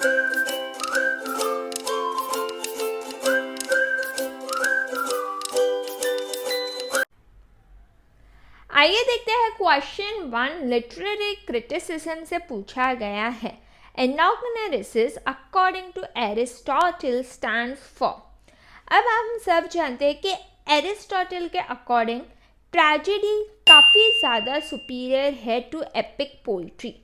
आइए देखते हैं क्वेश्चन 1 लिटरेरी क्रिटिसिज्म से पूछा गया है। Anagnorisis according to Aristotle stands for. अब हम सब जानते हैं कि एरिस्टोटल के अकॉर्डिंग ट्रेजेडी काफ़ी ज़्यादा सुपीरियर है टू एपिक पोइट्री।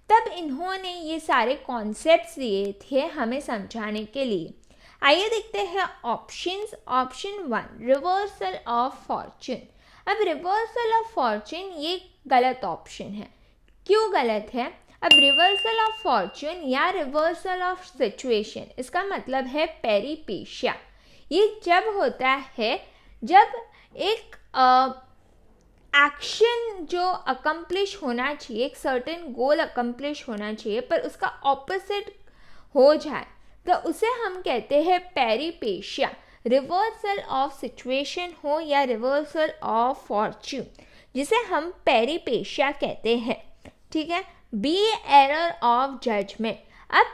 तब इन्होंने ये सारे कॉन्सेप्ट्स दिए थे हमें समझाने के लिए। आइए देखते हैं options. Option 1 reversal of Fortune. अब रिवर्सल ऑफ फॉर्चून ये गलत ऑप्शन है। क्यों गलत है? अब रिवर्सल ऑफ फॉर्चून या रिवर्सल ऑफ सिचुएशन, इसका मतलब है पेरिपेशिया। ये जब होता है जब एक एक्शन जो अकम्प्लिश होना चाहिए, एक सर्टेन गोल अकम्प्लिश होना चाहिए, पर उसका ऑपोजिट हो जाए तो उसे हम कहते हैं पेरिपेशिया। रिवर्सल ऑफ सिचुएशन हो या रिवर्सल ऑफ फॉर्च्यून, जिसे हम पेरिपेशिया कहते हैं। ठीक है। Be error of judgement. अब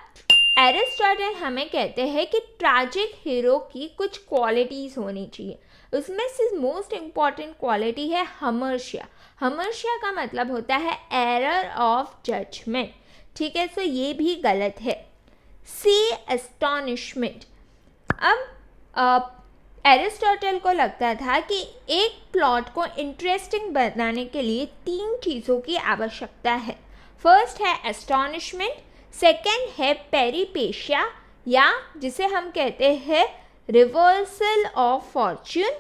एरिस्टोटल हमें कहते हैं कि ट्रैजिक हीरो की कुछ क्वालिटीज़ होनी चाहिए। उसमें से मोस्ट इम्पॉर्टेंट क्वालिटी है हमर्शिया। हमर्शिया का मतलब होता है एरर ऑफ जजमेंट। ठीक है, सो ये भी गलत है। सी एस्टॉनिशमेंट। अब एरिस्टोटल को लगता था कि एक प्लॉट को इंटरेस्टिंग बनाने के लिए 3 चीज़ों की आवश्यकता है। फर्स्ट है एस्टॉनिशमेंट, सेकेंड है पेरिपेशिया या जिसे हम कहते हैं रिवर्सल ऑफ फॉर्च्यून।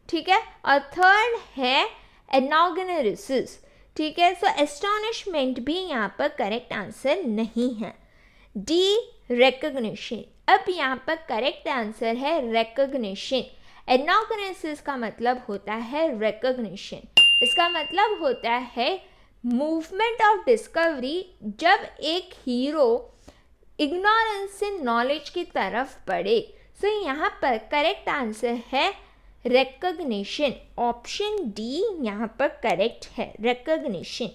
ठीक है, और थर्ड है एनाग्नेरिसिस। ठीक है, सो एस्टॉनिशमेंट भी यहाँ पर करेक्ट आंसर नहीं है। D recognition. अब यहाँ पर करेक्ट आंसर है रिकग्निशन। एनाग्नेरिसिस का मतलब होता है रिकग्निशन। इसका मतलब होता है मूवमेंट ऑफ डिस्कवरी, जब एक हीरो इग्नोरेंस से नॉलेज की तरफ बढ़े। सो यहाँ पर करेक्ट आंसर है रिकग्निशन। ऑप्शन डी यहाँ पर करेक्ट है, रिकग्निशन।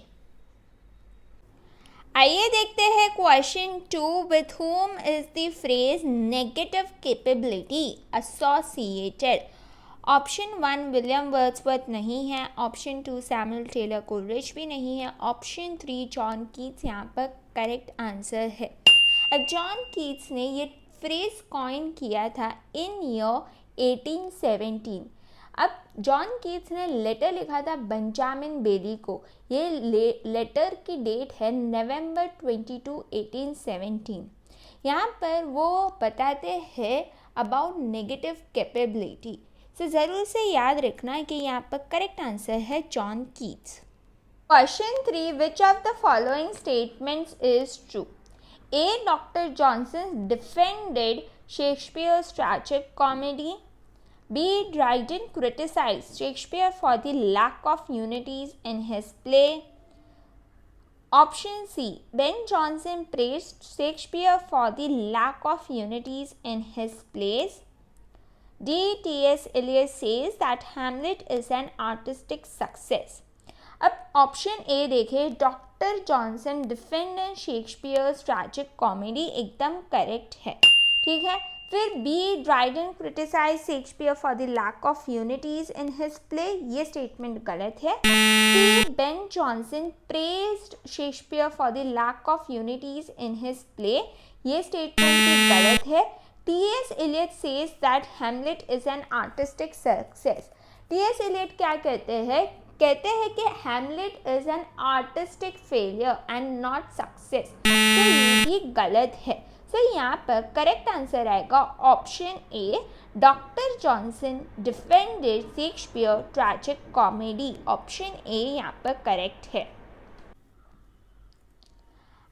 आइए देखते हैं question 2 with home is the phrase negative capability associated. Option 1 William Wordsworth नहीं है, ऑप्शन 2 सैमुअल टेलर कोलरिज भी नहीं है, ऑप्शन 3 जॉन कीट्स यहाँ पर करेक्ट आंसर है। अब जॉन कीट्स ने ये फ्रेज कॉइन किया था इन ईयर 1817। अब जॉन कीट्स ने लेटर लिखा था बेंजामिन बेली को। ये लेटर की डेट है नवंबर 22, 1817। यहाँ पर वो बताते हैं अबाउट नेगेटिव कैपेबिलिटी। सो ज़रूर से याद रखना कि यहाँ पर करेक्ट आंसर है John Keats. Question 3 which of the following statements is true? A. Dr. Johnson defended Shakespeare's tragic comedy. B. Dryden criticized Shakespeare for the lack of unities in his play. Option C. Ben Jonson praised Shakespeare for the lack of unities in his plays. D. T.S. Eliot says that Hamlet is an artistic success. अब option A देखें, doctor Johnson defend Shakespeare's tragic comedy एकदम correct है। ठीक है, फिर B Dryden criticise Shakespeare for the lack of unities in his play, ये statement गलत है। C Ben Jonson praised Shakespeare for the lack of unities in his play, ये statement भी गलत है। T S. Eliot says that Hamlet is an artistic success. T S. Eliot क्या कहते हैं कि Hamlet is an artistic failure and not success. तो ये भी गलत है। सो यहाँ पर करेक्ट आंसर आएगा option A, doctor Johnson defended Shakespeare tragic comedy. Option A यहाँ पर करेक्ट है।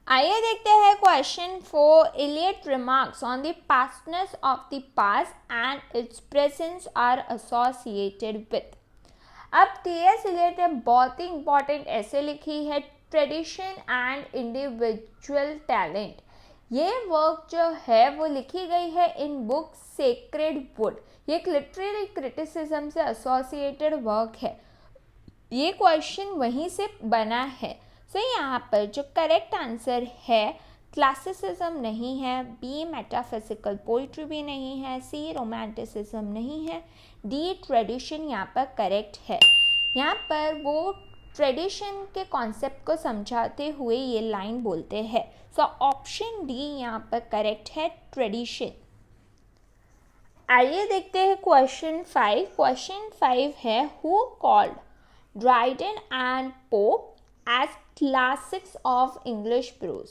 आइए देखते हैं question 4। Eliot remarks on the pastness of the past and its presence are associated with. अब टी.एस. एलियट ने बहुत ही इंपॉर्टेंट ऐसे लिखी है, ट्रेडिशन एंड इंडिविजुअल टैलेंट। ये वर्क जो है वो लिखी गई है इन बुक सेक्रेड वुड। ये एक लिटरेरी क्रिटिसिज्म से एसोसिएटेड वर्क है। ये क्वेश्चन वहीं से बना है। सो यहाँ पर जो करेक्ट आंसर है क्लासिसिज्म नहीं है, बी मेटाफिजिकल पोइट्री भी नहीं है, सी रोमांटिसिज्म नहीं है, डी ट्रेडिशन यहाँ पर करेक्ट है। यहाँ पर वो ट्रेडिशन के कॉन्सेप्ट को समझाते हुए ये लाइन बोलते हैं। सो ऑप्शन डी यहाँ पर करेक्ट है, ट्रेडिशन। आइए देखते हैं क्वेश्चन 5। क्वेश्चन 5 है, who called Dryden and Pope as classics of English prose.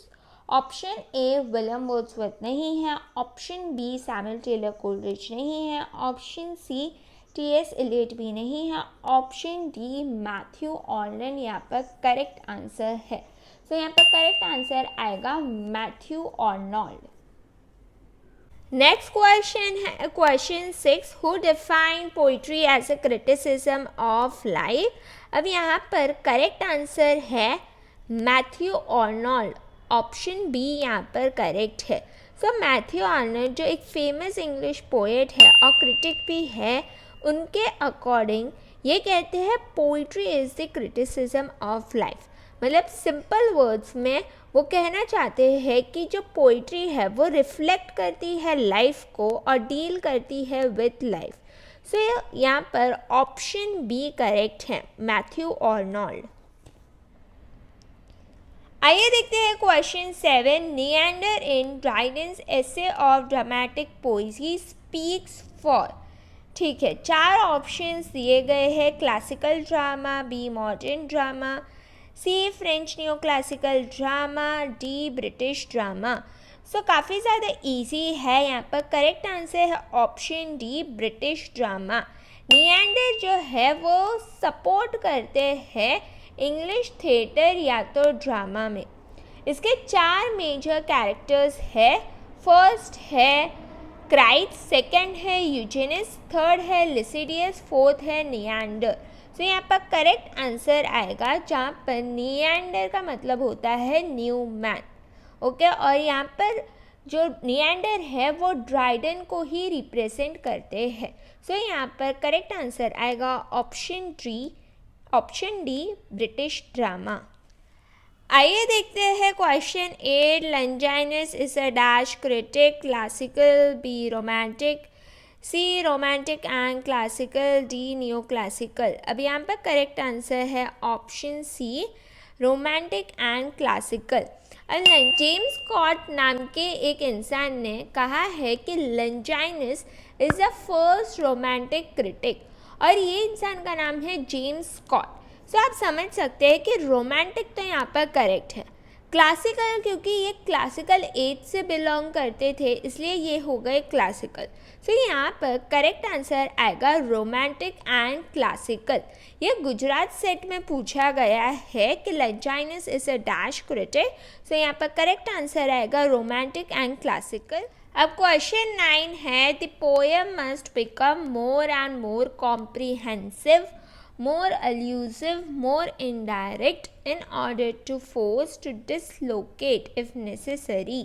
Option A William Wordsworth नहीं है, option B Samuel Taylor Coleridge नहीं है, ऑप्शन सी टी.एस. एलियट भी नहीं है, ऑप्शन डी मैथ्यू आर्नल्ड यहाँ पर करेक्ट आंसर है। तो यहाँ पर करेक्ट आंसर आएगा मैथ्यू आर्नल्ड। नेक्स्ट क्वेश्चन है question 6, who define poetry as a criticism of life. अब यहाँ पर करेक्ट आंसर है मैथ्यू आर्नल्ड, ऑप्शन बी यहाँ पर करेक्ट है। सो मैथ्यू आर्नल्ड जो एक फेमस इंग्लिश पोएट है और क्रिटिक भी है, उनके अकॉर्डिंग ये कहते हैं poetry is the criticism of life. मतलब सिंपल वर्ड्स में वो कहना चाहते हैं कि जो पोइट्री है वो रिफ्लेक्ट करती है लाइफ को और डील करती है विथ लाइफ। सो यहाँ पर ऑप्शन बी करेक्ट है, मैथ्यू आर्नल्ड। आइए देखते हैं question 7, Neander in Dryden's essay of dramatic poetry speaks for. ठीक है, 4 ऑप्शंस दिए गए हैं, classical drama, B modern drama, C French new classical drama, D British drama. So काफ़ी ज़्यादा इजी है, यहाँ पर करेक्ट आंसर है option D British drama. Neander जो है वो सपोर्ट करते हैं इंग्लिश थिएटर या तो ड्रामा में। इसके 4 मेजर कैरेक्टर्स है। फर्स्ट है क्राइट, सेकंड है यूजेनिस, थर्ड है लिसिडियस, फोर्थ है निएंडर। तो यहाँ पर करेक्ट आंसर आएगा जहाँ पर निएंडर का मतलब होता है न्यू मैन। ओके, और यहाँ पर जो निएंडर है वो ड्राइडन को ही रिप्रेजेंट करते हैं। सो यहाँ पर करेक्ट आंसर आएगा ऑप्शन डी ब्रिटिश ड्रामा। आइए देखते हैं question 8, Longinus is a dash critic, classical, B romantic, C romantic and classical, D new classical. अब यहाँ पर करेक्ट आंसर है option C romantic and classical. James Scott नाम के एक इंसान ने कहा है कि Longinus is the first romantic critic, और ये इंसान का नाम है जेम्स स्कॉट। सो आप समझ सकते हैं कि रोमांटिक तो यहाँ पर करेक्ट है, क्लासिकल क्योंकि ये क्लासिकल एज से बिलोंग करते थे इसलिए ये हो गए क्लासिकल। सो यहाँ पर करेक्ट आंसर आएगा रोमांटिक एंड क्लासिकल। ये गुजरात सेट में पूछा गया है कि Longinus is a dash critic. सो यहाँ पर करेक्ट आंसर आएगा रोमांटिक एंड क्लासिकल। अब क्वेश्चन 9 है, the poem must become more and more comprehensive, more elusive, more indirect in order to force to dislocate if necessary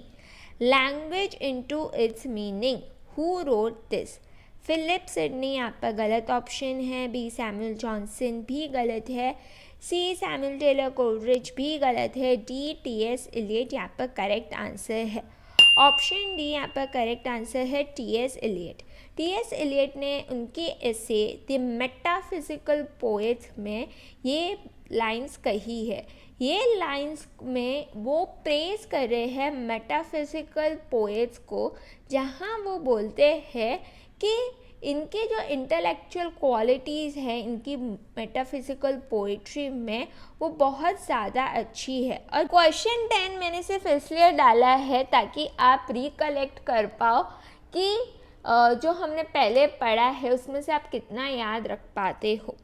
language into its meaning. Who wrote this? Philip Sidney यहाँ पर गलत option है, B Samuel Johnson भी गलत है, सी Samuel Taylor Coleridge भी गलत है, डी टी.एस. एलियट यहाँ पर करेक्ट आंसर है। ऑप्शन डी यहाँ पर करेक्ट आंसर है टी.एस. एलियट। टी.एस. एलियट ने उनकी एसे द मेटाफिजिकल पोएट्स में ये लाइंस कही है। ये लाइंस में वो प्रेज कर रहे हैं मेटाफिजिकल पोएट्स को, जहाँ वो बोलते हैं कि इनके जो इंटेलेक्चुअल क्वालिटीज़ हैं इनकी मेटाफिजिकल पोइट्री में वो बहुत ज़्यादा अच्छी है। और क्वेश्चन 10 मैंने सिर्फ इसलिए डाला है ताकि आप रिकलेक्ट कर पाओ कि जो हमने पहले पढ़ा है उसमें से आप कितना याद रख पाते हो।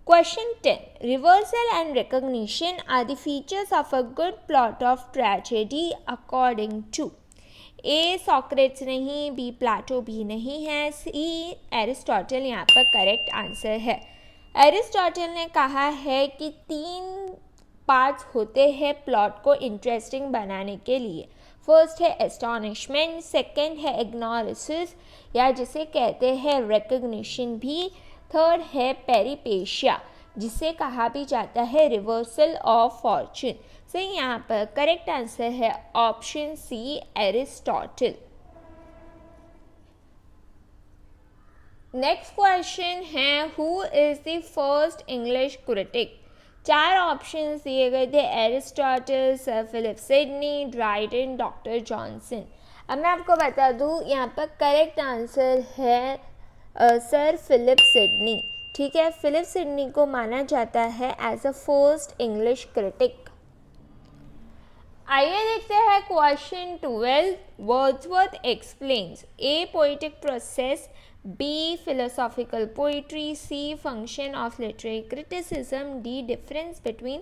Question 10, reversal and recognition are the features of a good plot of tragedy according to. A Socrates नहीं, बी प्लाटो भी नहीं है, सी एरिस्टोटल यहाँ पर करेक्ट आंसर है। एरिस्टोटल ने कहा है कि 3 पार्ट्स होते हैं प्लॉट को इंटरेस्टिंग बनाने के लिए। फर्स्ट है एस्टॉनिशमेंट, सेकंड है इग्नोरेंस या जिसे कहते हैं रिकग्निशन भी, थर्ड है पेरिपेशिया जिसे कहा भी जाता है रिवर्सल ऑफ फॉर्चून। सो यहाँ पर करेक्ट आंसर है option C, Aristotle. Next question है, who is the first English critic? 4 options दिए गए थे, Aristotle, sir Philip Sidney, Dryden, doctor Johnson. अब मैं आपको बता दूँ, यहाँ पर करेक्ट आंसर है सर फिलिप सिडनी। ठीक है, फिलिप सिडनी को माना जाता है as a first English critic. आइए देखते हैं question 12। Wordsworth explains A poetic process, B philosophical poetry, C function of literary criticism, D difference between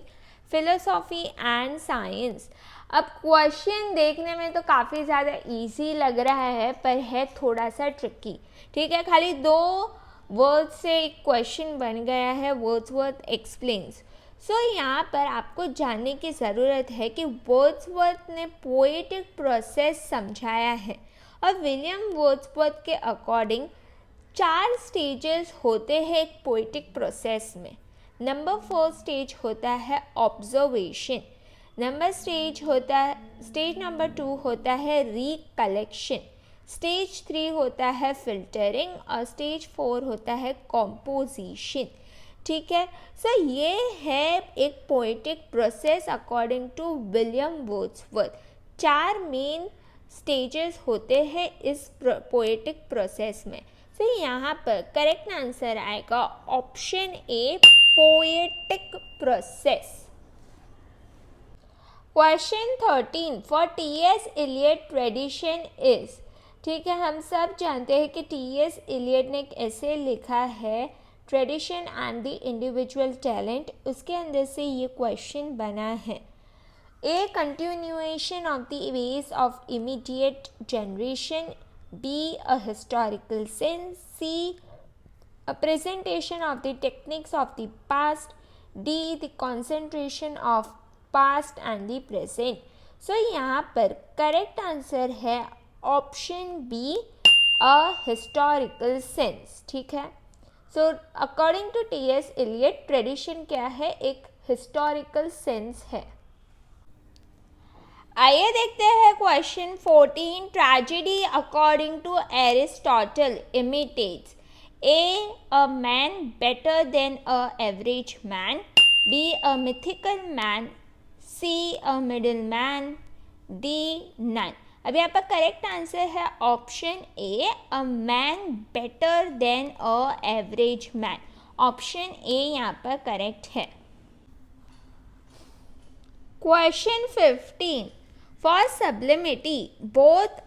philosophy and science. अब क्वेश्चन देखने में तो काफ़ी ज़्यादा इजी लग रहा है, पर है थोड़ा सा ट्रिकी। ठीक है, खाली 2 वर्ड से एक क्वेश्चन बन गया है, वर्ड्सवर्थ एक्सप्लेन्स। सो यहाँ पर आपको जानने की ज़रूरत है कि वर्ड्सवर्थ ने पोएटिक प्रोसेस समझाया है, और विलियम वर्ड्सवर्थ के अकॉर्डिंग 4 स्टेजेस होते हैं एक पोएटिक प्रोसेस में। नंबर 4 स्टेज होता है ऑब्जर्वेशन, स्टेज नंबर 2 होता है रिकलेक्शन, स्टेज 3 होता है फिल्टरिंग, और स्टेज 4 होता है कॉम्पोजिशन। ठीक है, सो ये है एक poetic process according to William Wordsworth. 4 main stages होते हैं इस पोएटिक प्रोसेस में। सो यहाँ पर करेक्ट आंसर आएगा option A, poetic process. Question 13, for T S. Eliot tradition is. ठीक है, हम सब जानते हैं कि टी.एस. इलियट ने एक ऐसे लिखा है, tradition and the individual talent. उसके अंदर से ये क्वेश्चन बना है, A continuation of the ways of immediate generation, B a historical sense, C a presentation of the techniques of the past, D the concentration of past and the present. So यहाँ पर correct answer है option B, a historical sense. ठीक है, so according to T S. Eliot tradition क्या है? एक historical sense है। आइए देखते हैं question 14, tragedy according to Aristotle imitates a man better than a average man, b a mythical man, c a middle man, d none। अब यहाँ पर करेक्ट आंसर है option A, a man better than a average man. Option A यहाँ पर correct है। Question 15, for sublimity both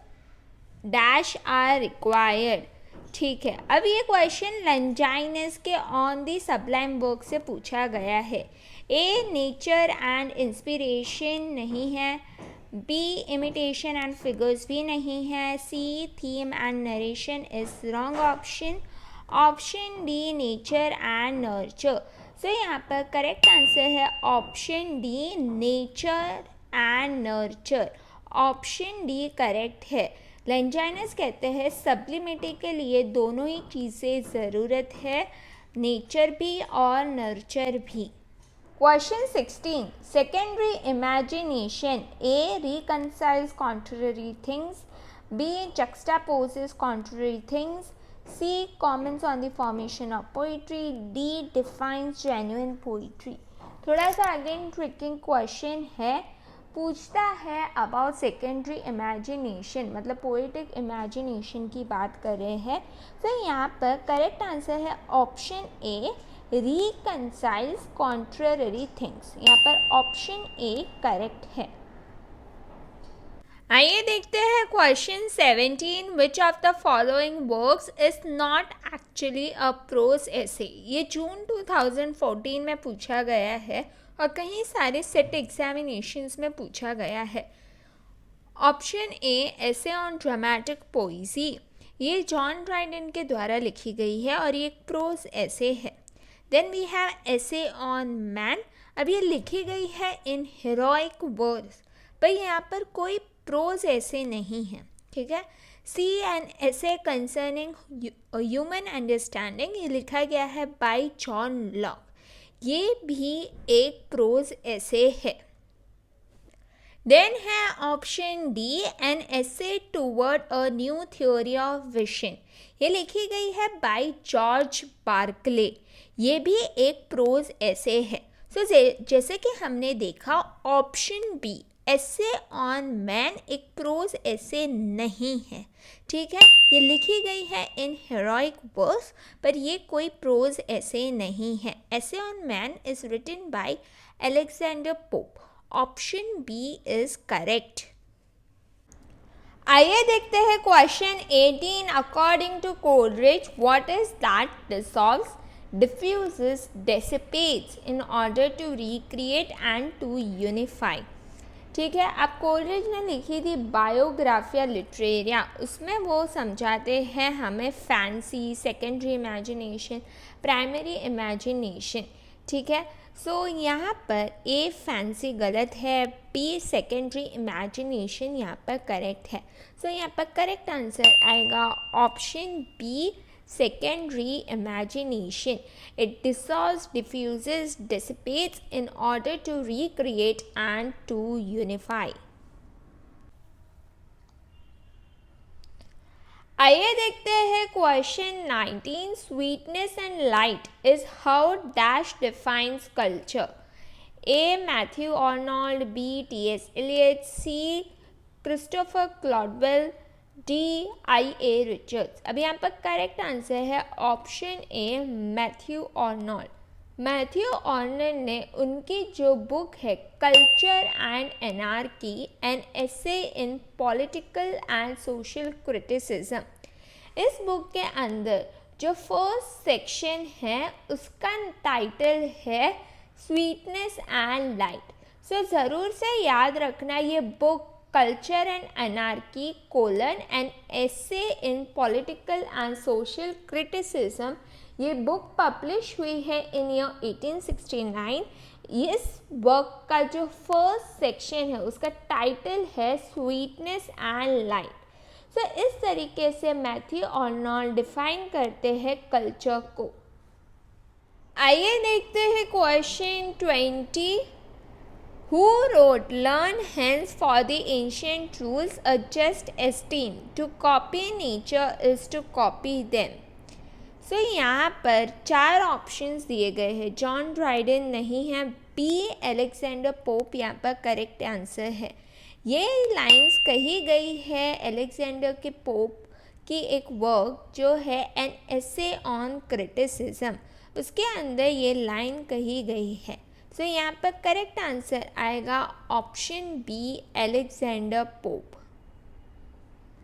dash are required. ठीक है, अब ये क्वेश्चन लंजाइनस के ऑन द सबलाइम वर्क से पूछा गया है। ए नेचर एंड इंस्पिरेशन नहीं है, बी इमिटेशन एंड फिगर्स भी नहीं है, C theme and narration is wrong option, option D nature and nurture. So यहाँ पर करेक्ट आंसर है option D, nature and nurture. Option D correct है। लंजाइनस कहते हैं सब्लिमिटी के लिए दोनों ही चीज़ें ज़रूरत है, नेचर भी और नर्चर भी। Question 16, secondary imagination, A reconciles contrary things, B juxtaposes contrary things, C comments on the formation of poetry, D defines genuine poetry। थोड़ा सा अगेन ट्रिकिंग क्वेश्चन है, पूछता है अबाउट सेकेंडरी इमेजिनेशन, मतलब पोएटिक इमेजिनेशन की बात कर रहे हैं। तो यहाँ पर करेक्ट आंसर है option A, reconciles contrary things. यहाँ पर ऑप्शन ए करेक्ट है। आइए देखते हैं question 17, which of the following works is not actually a prose essay. ये जून 2014 में पूछा गया है और कहीं सारे सेट एग्जामिनेशंस में पूछा गया है। Option A, essay on dramatic poesy, ये जॉन ड्राइडन के द्वारा लिखी गई है और ये एक प्रोज एसे है। Then we have essay on man, अब ये लिखी गई है इन हीरोइक वर्ड्स, पर यहाँ पर कोई प्रोज ऐसे नहीं है। ठीक है, C an essay concerning human understanding, ये लिखा गया है बाय जॉन लॉक। ये भी एक प्रोज ऐसे है। देन है option D, an essay toward a new theory of vision. ये लिखी गई है बाय जॉर्ज बार्कले। ये भी एक प्रोज ऐसे है। सो जैसे कि हमने देखा ऑप्शन बी ऐसे ऑन मैन एक प्रोज ऐसे नहीं है, ठीक है। ये लिखी गई है इन हेरोइक वर्स, पर ये कोई प्रोज ऐसे नहीं है। Essay on man is written by Alexander Pope. Option B is correct. आइए देखते हैं question 18। According to Coleridge, what is that dissolves, diffuses, dissipates in order to recreate and to unify. ठीक है, अब कोलरिज ने लिखी थी बायोग्राफिया लिटरेरिया, उसमें वो समझाते हैं हमें fancy, secondary imagination, primary imagination. ठीक है, सो यहाँ पर ए फैंसी गलत है, बी सेकेंडरी इमेजिनेशन यहाँ पर करेक्ट है। सो यहाँ पर करेक्ट आंसर आएगा option B, secondary imagination. It dissolves, diffuses, dissipates in order to recreate and to unify. आइए देखते हैं question 19। Sweetness and light is how dash defines culture. A Matthew Arnold, B T S Eliot, C Christopher Caudwell, D I A Richards. अब यहाँ पर correct answer है option A, Matthew Arnold. Matthew Arnold ने उनकी जो book है culture and anarchy, an essay in political and social criticism, इस book के अंदर जो फर्स्ट सेक्शन है उसका टाइटल है स्वीटनेस एंड लाइट। सो ज़रूर से याद रखना ये book culture and anarchy colon N essay in political and social criticism, ये बुक पब्लिश हुई है इन ईयर 1869। इस वर्क का जो फर्स्ट सेक्शन है उसका टाइटल है स्वीटनेस एंड लाइट। सो इस तरीके से मैथ्यू आर्नोल्ड डिफाइन करते हैं कल्चर को। आइए देखते हैं question 20। Who wrote Learn hence for the ancient rules a just esteem, to copy nature is to copy them। सो यहाँ पर 4 ऑप्शंस दिए गए हैं। जॉन ड्राइडन नहीं है, बी अलेक्जेंडर पोप यहाँ पर करेक्ट आंसर है। ये लाइंस कही गई है अलेक्जेंडर के पोप की एक वर्क जो है एन एसे ऑन क्रिटिसिज्म, उसके अंदर ये लाइन कही गई है। सो यहाँ पर करेक्ट आंसर आएगा ऑप्शन बी, अलेक्जेंडर पोप।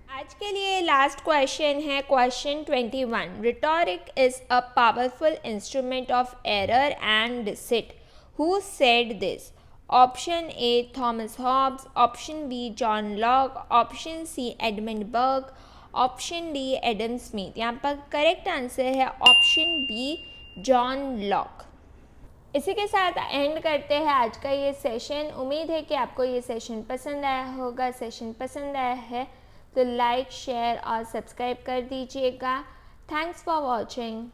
आज के लिए लास्ट क्वेश्चन है question 21। Rhetoric is a powerful instrument of error and deceit. Who said this? Option A Thomas Hobbes, option B John Locke, option C Edmund Burke, option D Adam Smith. यहाँ पर correct answer है option B, John Locke. इसी के साथ and करते हैं आज का ये सेशन। उम्मीद है कि आपको ये सेशन पसंद आया होगा। सेशन पसंद आया है तो लाइक, शेयर और सब्सक्राइब कर दीजिएगा। Thanks for watching.